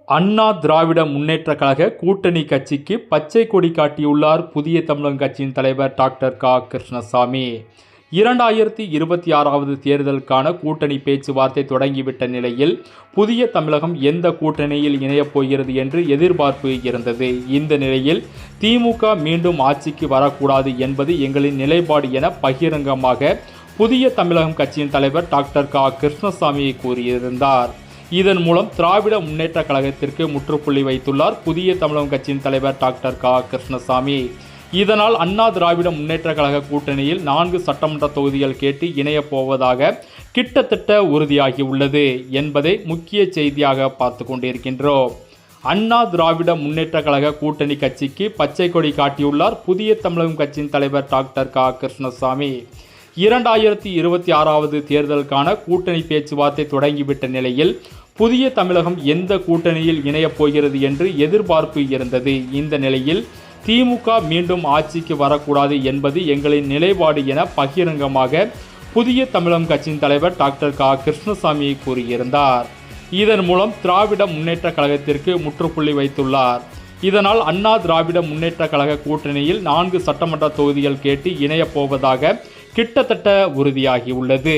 அண்ணா திராவிட முன்னேற்றக் கழக கூட்டணி கட்சிக்கு பச்சை கொடி காட்டியுள்ளார் புதிய தமிழகம் கட்சியின் தலைவர் டாக்டர் க. கிருஷ்ணசாமி. 2026 தேர்தலுக்கான கூட்டணி பேச்சுவார்த்தை தொடங்கிவிட்ட நிலையில் புதிய தமிழகம் எந்த கூட்டணியில் இணையப் போகிறது என்று எதிர்பார்ப்பு இருந்தது. இந்த நிலையில் திமுக மீண்டும் ஆட்சிக்கு வரக்கூடாது என்பது எங்களின் நிலைப்பாடு என பகிரங்கமாக புதிய தமிழகம் கட்சியின் தலைவர் டாக்டர் க. கிருஷ்ணசாமி கூறியிருந்தார். இதன் மூலம் திராவிட முன்னேற்ற கழகத்திற்கு முற்றுப்புள்ளி வைத்துள்ளார் புதிய தமிழகம் கட்சியின் தலைவர் டாக்டர் க. கிருஷ்ணசாமி. இதனால் அண்ணா திராவிட முன்னேற்ற கழக கூட்டணியில் 4 சட்டமன்ற தொகுதிகள் கேட்டு இணையப் போவதாக கிட்டத்தட்ட உறுதியாகியுள்ளது என்பதை முக்கிய செய்தியாக பார்த்து கொண்டிருக்கின்றோம். அண்ணா திராவிட முன்னேற்ற கழக கூட்டணி கட்சிக்கு பச்சை கொடி காட்டியுள்ளார் புதிய தமிழகம் கட்சியின் தலைவர் டாக்டர் க. கிருஷ்ணசாமி. 2026 தேர்தலுக்கான கூட்டணி பேச்சுவார்த்தை தொடங்கிவிட்ட நிலையில் புதிய தமிழகம் எந்த கூட்டணியில் இணையப் போகிறது என்று எதிர்பார்ப்பு இருந்தது. இந்த நிலையில் திமுக மீண்டும் ஆட்சிக்கு வரக்கூடாது என்பது எங்களின் நிலைப்பாடு என பகிரங்கமாக புதிய தமிழகம் கட்சியின் தலைவர் டாக்டர் க. கிருஷ்ணசாமி கூறியிருந்தார். இதன் மூலம் திராவிட முன்னேற்ற கழகத்திற்கு முற்றுப்புள்ளி வைத்துள்ளார். இதனால் அண்ணா திராவிட முன்னேற்ற கழக கூட்டணியில் 4 சட்டமன்ற தொகுதிகள் கேட்டு இணையப் போவதாக கிட்டத்தட்ட உறுதியாகியுள்ளது.